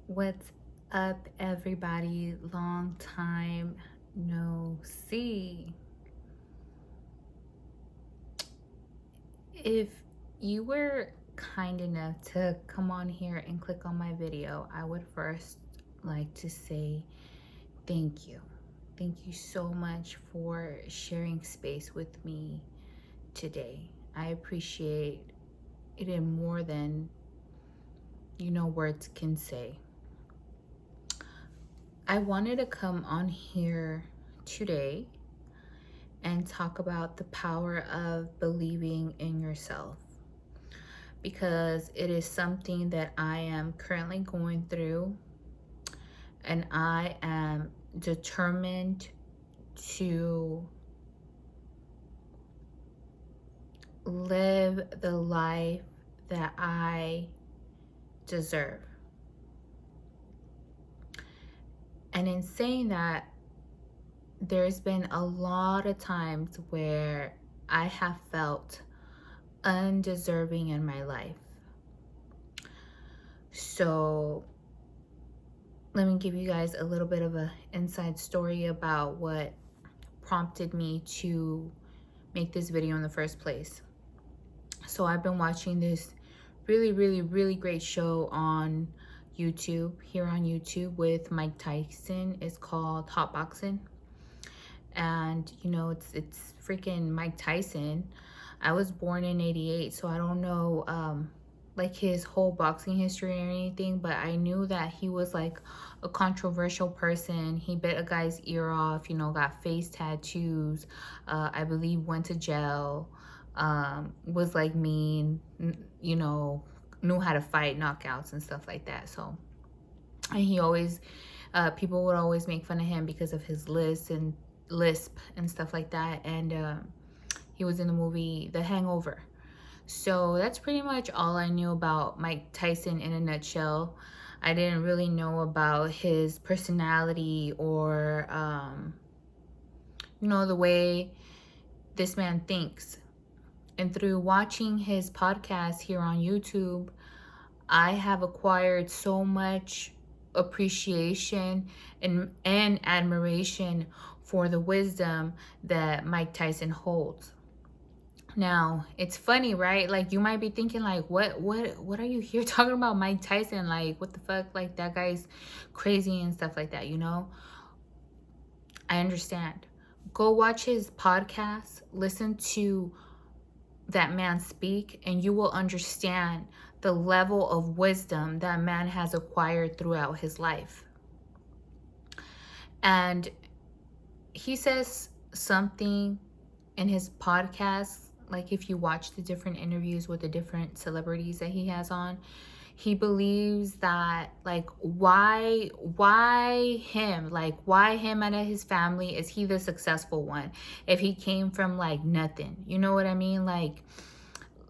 What's up, everybody? Long time no see. If you were kind enough to come on here and click on my video, I would first like to say thank you. Thank you so much for sharing space with me today. I appreciate it in more than words can say. I wanted to come on here today and talk about the power of believing in yourself because it is something that I am currently going through, and I am determined to live the life that I deserve. And in saying that, there's been a lot of times where I have felt undeserving in my life. So let me give you guys a little bit of an inside story about what prompted me to make this video in the first place. So I've been watching this really great show on YouTube, here on YouTube, with Mike Tyson. It's called Hot Boxing. And it's freaking Mike Tyson. I was born in 88, so I don't know like his whole boxing history or anything, but I knew that he was like a controversial person. He bit a guy's ear off, got face tattoos, I believe went to jail, was like mean, knew how to fight knockouts and stuff like that. So, and he always, people would always make fun of him because of his lisp and stuff like that. And he was in the movie The Hangover. So that's pretty much all I knew about Mike Tyson in a nutshell. I didn't really know about his personality or, the way this man thinks. And through watching his podcast here on YouTube, I have acquired so much appreciation and admiration for the wisdom that Mike Tyson holds. Now, it's funny, right? Like, you might be thinking like, what are you here talking about Mike Tyson? Like, what the fuck? Like, that guy's crazy and stuff like that, I understand. Go watch his podcast, listen to that man speak, and you will understand the level of wisdom that man has acquired throughout his life. And he says something in his podcast, like if you watch the different interviews with the different celebrities that he has on, he believes that, like, why him? Like, why him out of his family? Is he the successful one if he came from like nothing? You know what I mean? Like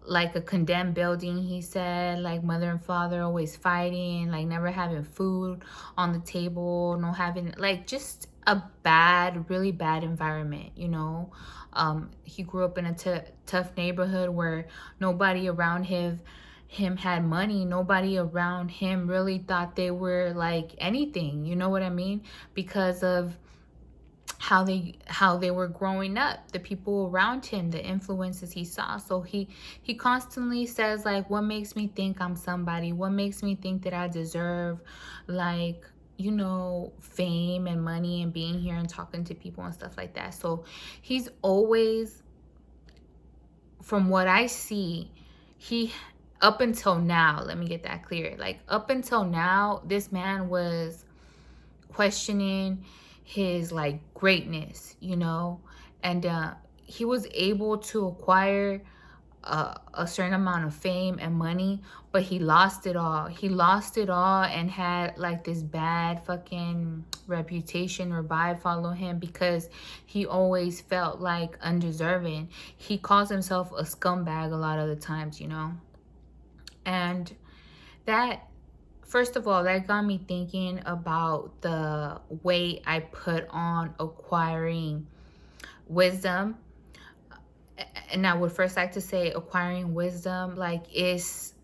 a condemned building, he said, like mother and father always fighting, like never having food on the table, no having, like, just a really bad environment. He grew up in a tough neighborhood where nobody around him had money. Nobody around him really thought they were like anything, you know what I mean, because of how they were growing up, the people around him, the influences he saw. So he constantly says, like, what makes me think I'm somebody? What makes me think that I deserve, like, fame and money and being here and talking to people and stuff like that? So he's always, from what I see, he, up until now, let me get that clear, like up until now, this man was questioning his like greatness, and he was able to acquire a certain amount of fame and money, but he lost it all. He lost it all and had like this bad fucking reputation or vibe follow him because he always felt like undeserving. He calls himself a scumbag a lot of the times, and that, first of all, that got me thinking about the weight I put on acquiring wisdom. And I would first like to say acquiring wisdom, like, is,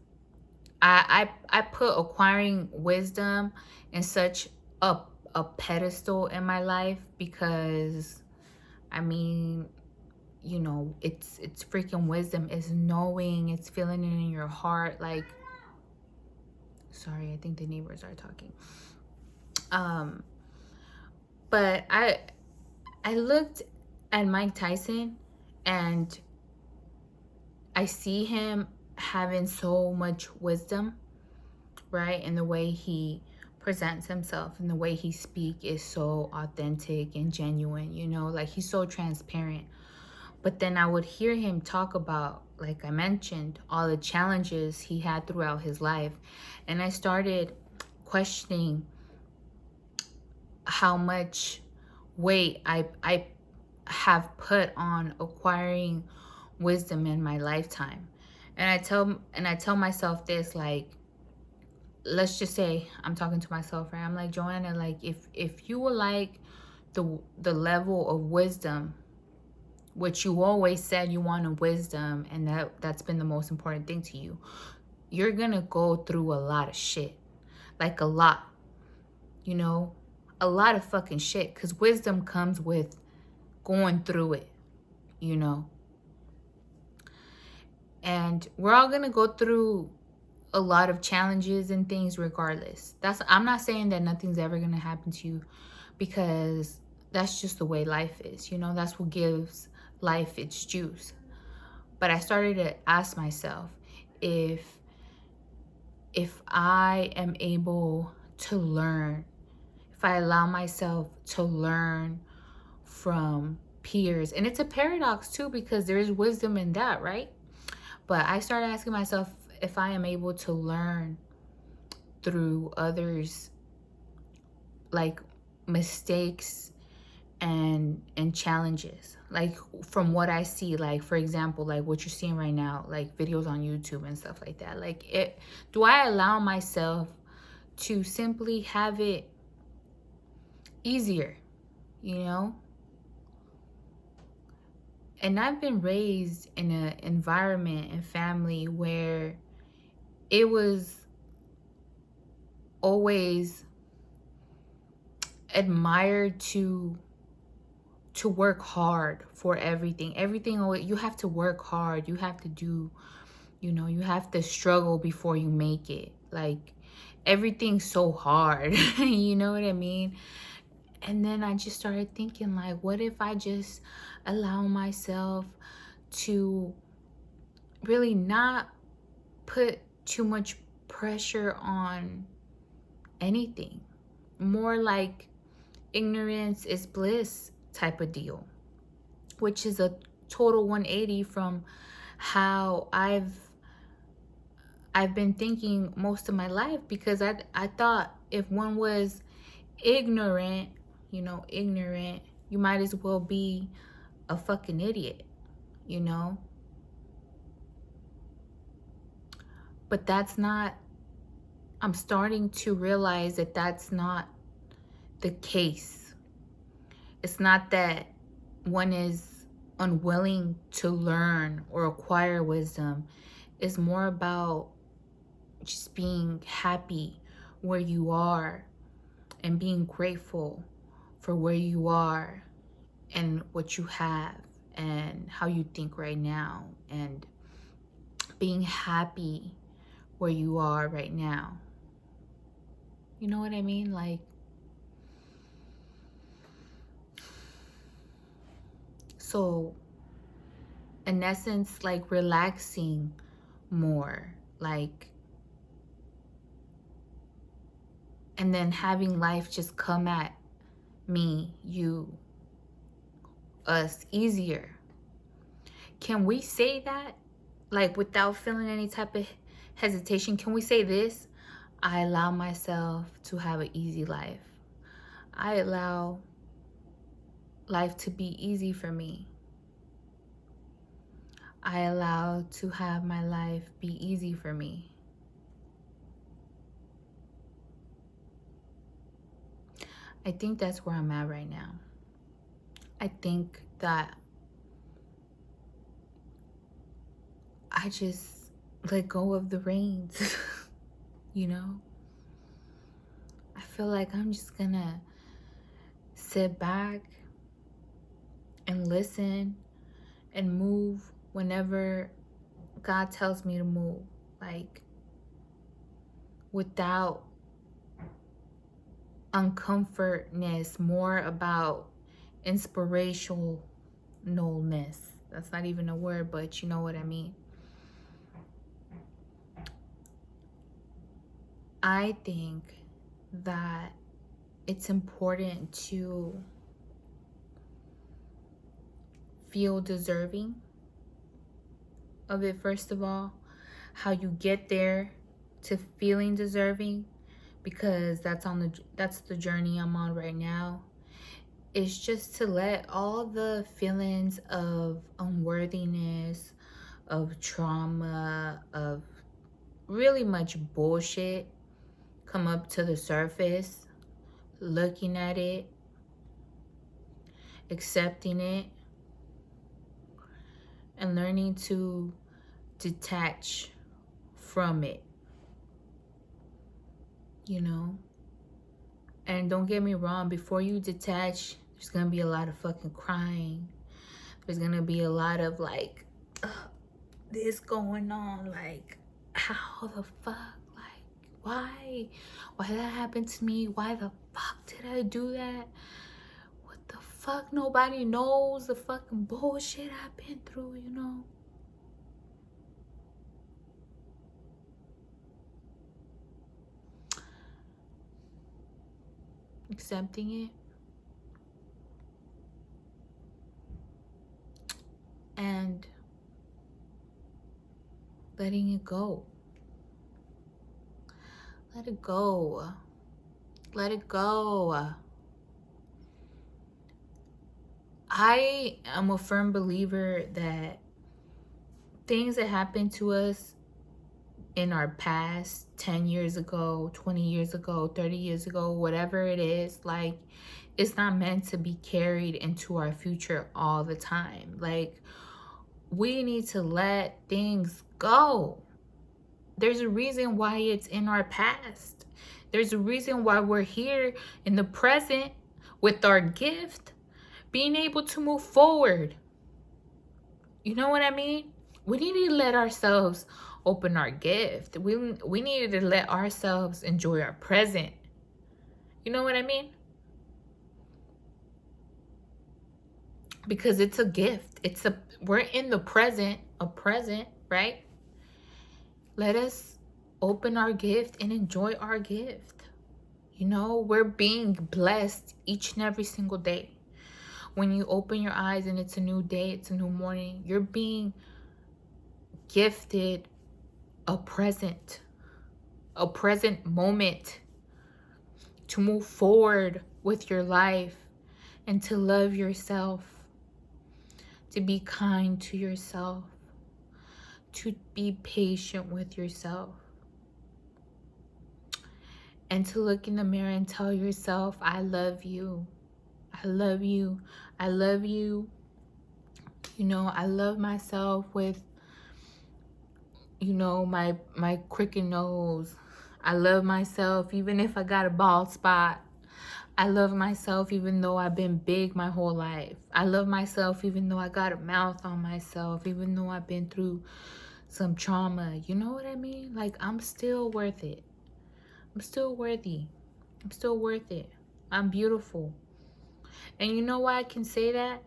I put acquiring wisdom in such a pedestal in my life because I mean, you know, it's freaking wisdom. It's knowing, it's feeling it in your heart. Like, sorry, I think the neighbors are talking. Um, but I looked at Mike Tyson and I see him having so much wisdom, right? And the way he presents himself and the way he speaks is so authentic and genuine, you know, like he's so transparent. But then I would hear him talk about, like I mentioned, all the challenges he had throughout his life. And I started questioning how much weight I have put on acquiring wisdom in my lifetime. And I tell myself this, like, let's just say I'm talking to myself, right? I'm like, Joanna, like if you were like the level of wisdom, which you always said you wanted wisdom, and that's been the most important thing to you, you're gonna go through a lot of shit. Like a lot, you know, a lot of fucking shit. Cause wisdom comes with going through it, you know. And we're all gonna go through a lot of challenges and things regardless. I'm not saying that nothing's ever gonna happen to you, because that's just the way life is, you know. That's what gives life its juice. But I started to ask myself, if I am able to learn, if I allow myself to learn from peers, and it's a paradox too, because there is wisdom in that, right? But I started asking myself if I am able to learn through others, like mistakes and challenges, like from what I see, like for example, like what you're seeing right now, like videos on YouTube and stuff like that. Like, it, do I allow myself to simply have it easier, you know? And I've been raised in an environment and family where it was always admired to work hard for everything. Everything, you have to work hard. You have to do, you know, you have to struggle before you make it. Like, everything's so hard. You know what I mean? And then I just started thinking, like, what if I just allow myself to really not put too much pressure on anything? More like ignorance is bliss type of deal, which is a total 180 from how I've been thinking most of my life. Because I thought if one was ignorant, you know, ignorant, you might as well be a fucking idiot, you know? But that's not, I'm starting to realize that that's not the case. It's not that one is unwilling to learn or acquire wisdom. It's more about just being happy where you are and being grateful for where you are and what you have and how you think right now, and being happy where you are right now. You know what I mean? Like, so in essence, like relaxing more, like, and then having life just come at me, you, us easier. Can we say that, like, without feeling any type of hesitation? Can we say this? I allow myself to have an easy life. I allow life to be easy for me. I allow to have my life be easy for me. I think that's where I'm at right now. I think that I just let go of the reins. you know? I feel like I'm just gonna sit back and listen and move whenever God tells me to move. Like, without uncomfortness, more about inspirationalness. That's not even a word, but you know what I mean. I think that it's important to feel deserving of it, first of all. How you get there to feeling deserving, because that's the journey I'm on right now. It's just to let all the feelings of unworthiness, of trauma, of really much bullshit come up to the surface, looking at it, accepting it, and learning to detach from it, you know? And don't get me wrong, before you detach, there's gonna be a lot of fucking crying. There's gonna be a lot of like, this going on, like, how the fuck? Like, why? Why that happened to me? Why the fuck did I do that? What the fuck? Nobody knows the fucking bullshit I've been through, you know? Accepting it and letting it go. Let it go. Let it go. I am a firm believer that things that happen to us in our past, 10 years ago, 20 years ago, 30 years ago, whatever it is, like, it's not meant to be carried into our future all the time. Like, we need to let things go. There's a reason why it's in our past. There's a reason why we're here in the present with our gift, being able to move forward. You know what I mean? We need to let ourselves open our gift. We needed to let ourselves enjoy our present. You know what I mean? Because it's a gift. We're in the present, right? Let us open our gift and enjoy our gift. You know, we're being blessed each and every single day. When you open your eyes and it's a new day, it's a new morning, you're being gifted a present moment to move forward with your life and to love yourself, to be kind to yourself, to be patient with yourself, and to look in the mirror and tell yourself, I love you. I love you. I love you. You know, I love myself with, you know, my crooked nose. I love myself even if I got a bald spot. I love myself even though I've been big my whole life. I love myself even though I got a mouth on myself, even though I've been through some trauma. You know what I mean? Like, I'm still worth it. I'm still worthy. I'm still worth it. I'm beautiful. And you know why I can say that?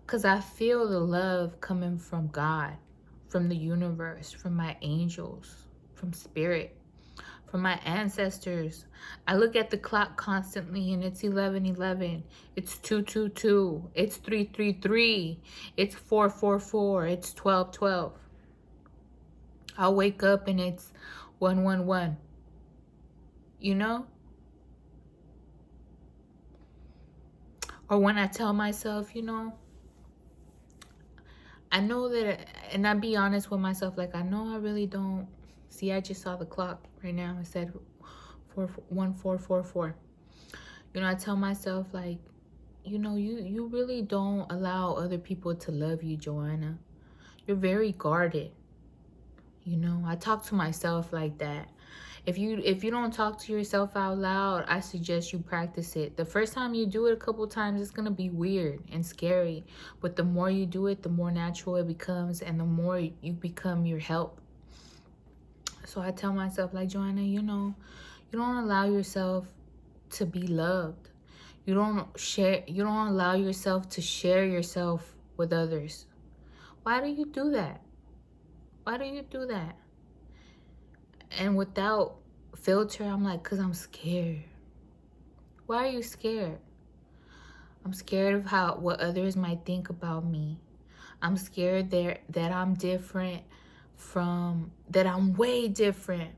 Because I feel the love coming from God, from the universe, from my angels, from spirit, from my ancestors. I look at the clock constantly and it's 11:11. It's 2:22. It's 3:33. It's 4:44. It's 12:12. I'll wake up and it's 1:11. You know? Or when I tell myself, you know, I know that, and I be honest with myself, like, I know I really don't. See, I just saw the clock right now. It said 1444. You know, I tell myself, like, you know, you really don't allow other people to love you, Joanna. You're very guarded. You know, I talk to myself like that. If you don't talk to yourself out loud, I suggest you practice it. The first time you do it a couple times, it's gonna be weird and scary. But the more you do it, the more natural it becomes, and the more you become your help. So I tell myself, like, Joanna, you don't allow yourself to be loved. You don't allow yourself to share yourself with others. Why do you do that? Why do you do that? And without filter, I'm like, because I'm scared. Why are you scared? I'm scared of what others might think about me. I'm scared that I'm different that I'm way different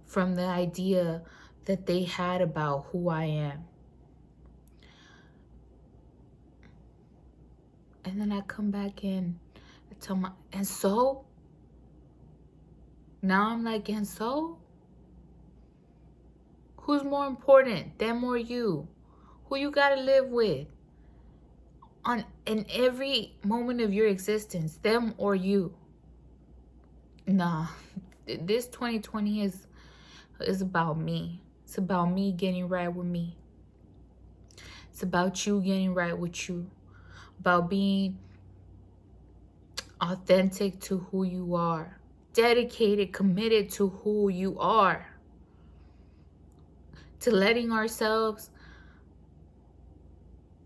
from the idea that they had about who I am. And then I come back in and tell and so? Now I'm like, and so? Who's more important, them or you? Who you gotta live with? In every moment of your existence, them or you? Nah, this 2020 is about me. It's about me getting right with me. It's about you getting right with you. About being authentic to who you are. Dedicated, committed to who you are. To letting ourselves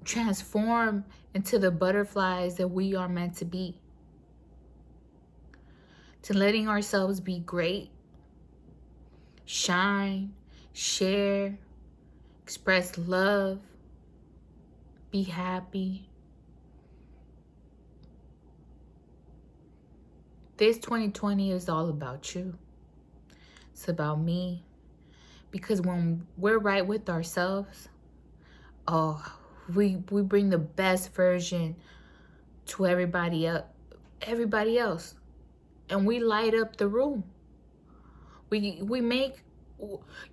transform into the butterflies that we are meant to be. To letting ourselves be great, shine, share, express love, be happy. This 2020 is all about you. It's about me. Because when we're right with ourselves, oh, we bring the best version to everybody else. And we light up the room. We make,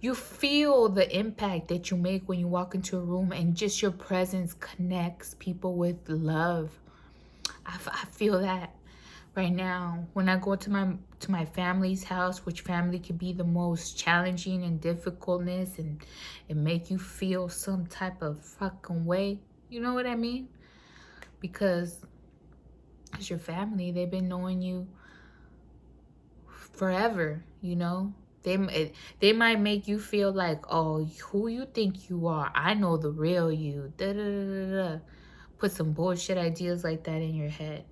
you feel the impact that you make when you walk into a room, and just your presence connects people with love. I feel that right now when I go to my family's house, which family could be the most challenging and difficultness, and it make you feel some type of fucking way. You know what I mean? Because it's your family. They've been knowing you forever, you know. They might make you feel like, oh, who you think you are? I know the real you. Da, da, da, da, da. Put some bullshit ideas like that in your head.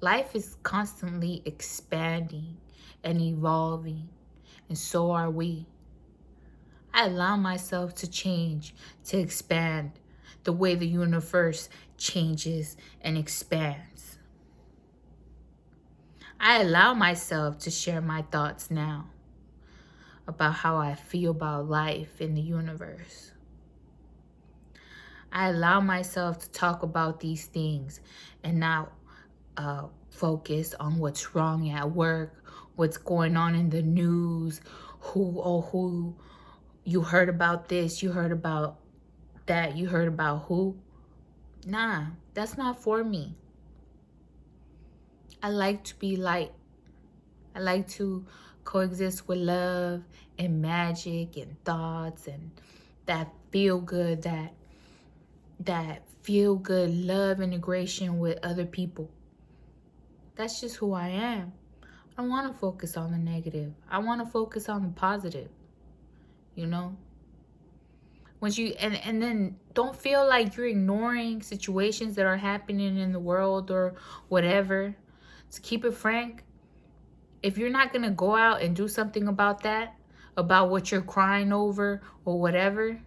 Life is constantly expanding and evolving, and so are we. I allow myself to change, to expand the way the universe changes and expands. I allow myself to share my thoughts now about how I feel about life in the universe. I allow myself to talk about these things and not focus on what's wrong at work, what's going on in the news, who you heard about this, you heard about that, you heard about who. Nah, that's not for me. I like to be light. I like to coexist with love and magic and thoughts and that feel good, that feel good love integration with other people. That's just who I am. I don't want to focus on the negative. I want to focus on the positive. You know? Once you and then don't feel like you're ignoring situations that are happening in the world or whatever. To keep it frank, if you're not gonna go out and do something about that, about what you're crying over or whatever,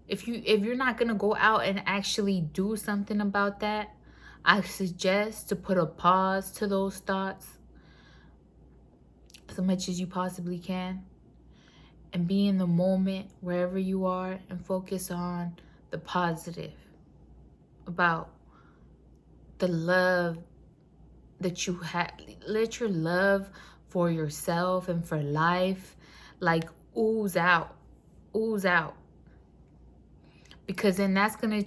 if you're not gonna go out and actually do something about that, I suggest to put a pause to those thoughts as much as you possibly can, and be in the moment wherever you are and focus on the positive, about the love that you have. Let your love for yourself and for life like ooze out, because then that's gonna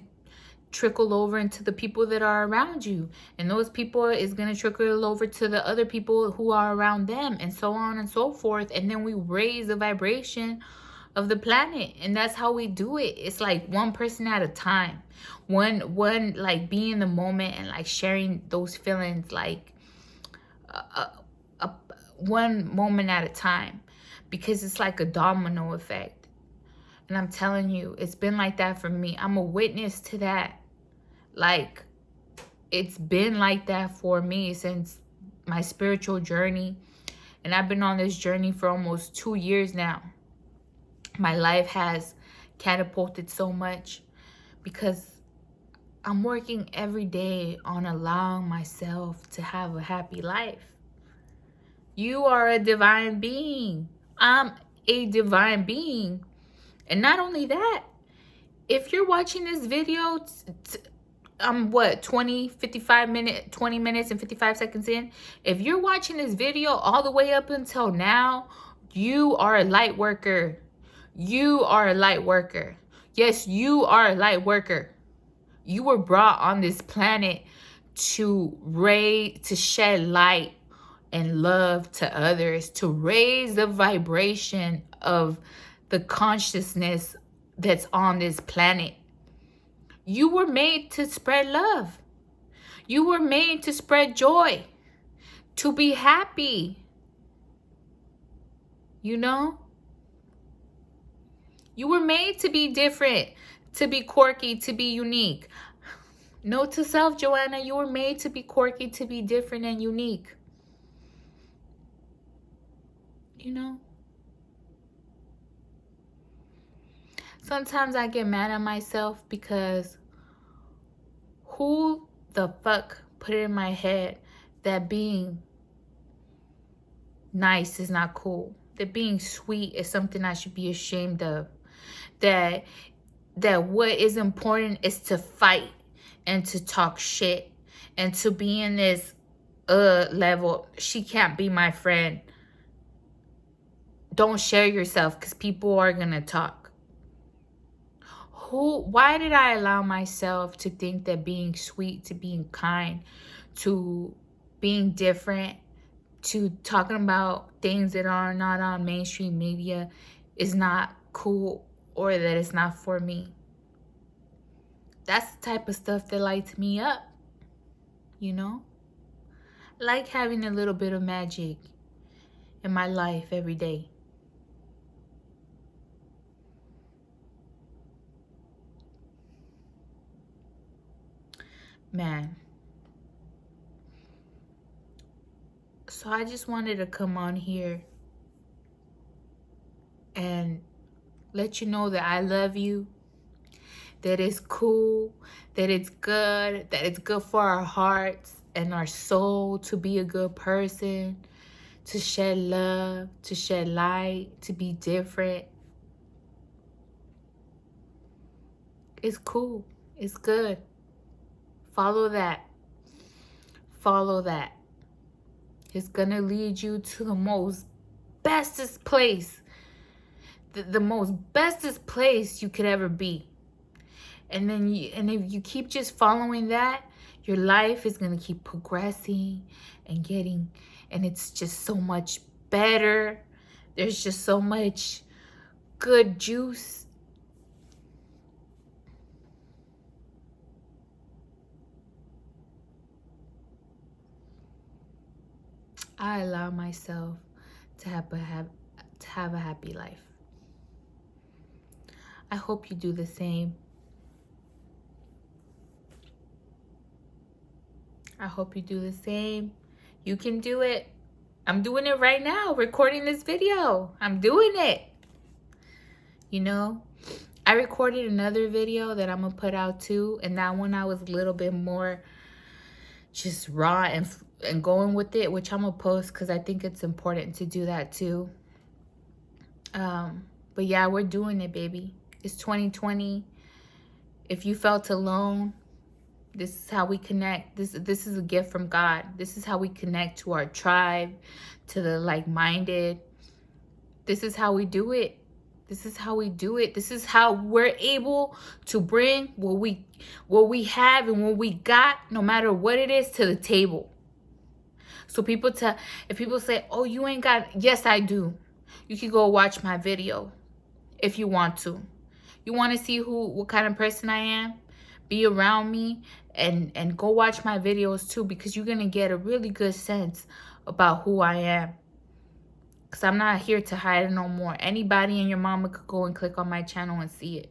trickle over into the people that are around you, and those people is going to trickle over to the other people who are around them, and so on and so forth. And then we raise the vibration of the planet, and that's how we do it. It's like one person at a time, one like be in the moment and like sharing those feelings, like uh, uh, one moment at a time, because it's like a domino effect. And I'm telling you, it's been like that for me. I'm a witness to that. Like, it's been like that for me since my spiritual journey. And I've been on this journey for almost 2 years now. My life has catapulted so much because I'm working every day on allowing myself to have a happy life. You are a divine being. I'm a divine being. And not only that, if you're watching this video, I'm what, 20 minutes and 55 seconds in. If you're watching this video all the way up until now, you are a light worker. You are a light worker. Yes, you are a light worker. You were brought on this planet to shed light and love to others, to raise the vibration of the consciousness that's on this planet. You were made to spread love. You were made to spread joy, to be happy. You know? You were made to be different, to be quirky, to be unique. Note to self, Joanna, you were made to be quirky, to be different and unique. You know? Sometimes I get mad at myself because who the fuck put it in my head that being nice is not cool? That being sweet is something I should be ashamed of? That what is important is to fight and to talk shit and to be in this level. She can't be my friend. Don't share yourself because people are gonna talk. Why did I allow myself to think that being sweet, to being kind, to being different, to talking about things that are not on mainstream media is not cool, or that it's not for me? That's the type of stuff that lights me up, you know? I like having a little bit of magic in my life every day. Man. So I just wanted to come on here and let you know that I love you, that it's cool, that it's good for our hearts and our soul to be a good person, to shed love, to shed light, to be different. It's cool. It's good. Follow that. Follow that. It's gonna lead you to the most bestest place. The most bestest place you could ever be. And then if you keep just following that, your life is gonna keep progressing and it's just so much better. There's just so much good juice. I allow myself to have a happy life. I hope you do the same. I hope you do the same. You can do it. I'm doing it right now, recording this video. I'm doing it. You know, I recorded another video that I'm going to put out too. And that one I was a little bit more just raw and going with it, which I'm going to post because I think it's important to do that too. But yeah, we're doing it, baby. It's 2020. If you felt alone, this is how we connect. This is a gift from God. This is how we connect to our tribe, to the like-minded. This is how we do it. This is how we do it. This is how we're able to bring what we have and what we got, no matter what it is, to the table. So if people say, "Oh, you ain't got," yes, I do. You can go watch my video if you want to. You want to see what kind of person I am? Be around me and go watch my videos too, because you're gonna get a really good sense about who I am. Because I'm not here to hide it no more. Anybody and your mama could go and click on my channel and see it.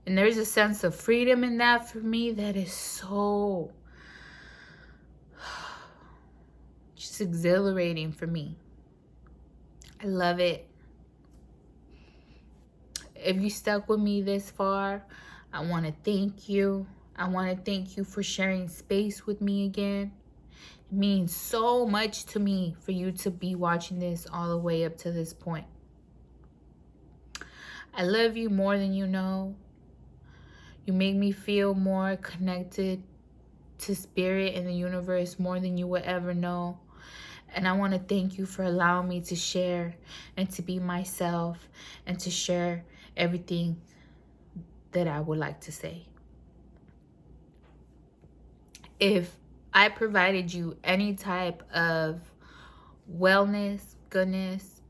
And there's a sense of freedom in that for me that is so just exhilarating for me. I love it. If you stuck with me this far, I want to thank you. I want to thank you for sharing space with me again. It means so much to me for you to be watching this all the way up to this point. I love you more than you know. You make me feel more connected to spirit and the universe more than you would ever know. And I want to thank you for allowing me to share and to be myself and to share everything that I would like to say. If I provided you any type of wellness, goodness,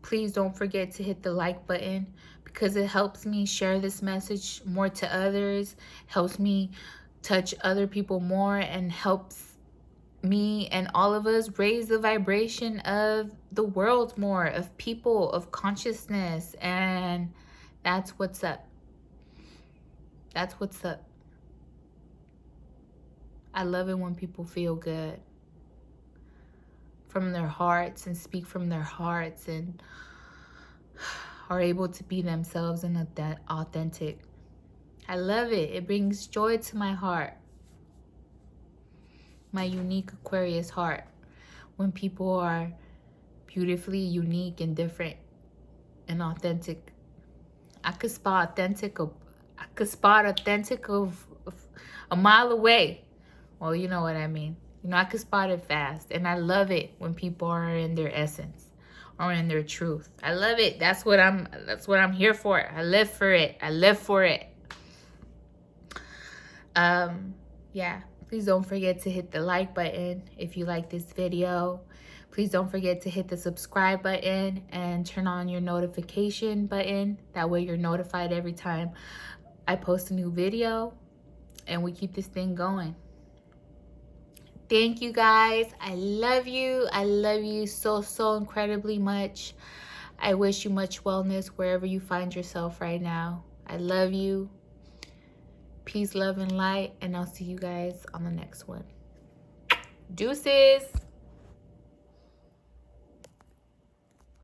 please don't forget to hit the like button, because it helps me share this message more to others, helps me touch other people more, and helps me and all of us raise the vibration of the world more, of people, of consciousness. And that's what's up. That's what's up. I love it when people feel good from their hearts and speak from their hearts and are able to be themselves and authentic. I love it. It brings joy to my heart, my unique Aquarius heart, when people are beautifully unique and different and authentic. I could spot authentic of a mile away. Well, you know what I mean. I could spot it fast. And I love it when people are in their essence or in their truth. I love it. That's what I'm here for. I live for it. I live for it. Yeah. Please don't forget to hit the like button if you like this video. Please don't forget to hit the subscribe button and turn on your notification button. That way you're notified every time I post a new video and we keep this thing going. Thank you guys. I love you. I love you so, so incredibly much. I wish you much wellness wherever you find yourself right now. I love you. Peace, love, and light. And I'll see you guys on the next one. Deuces.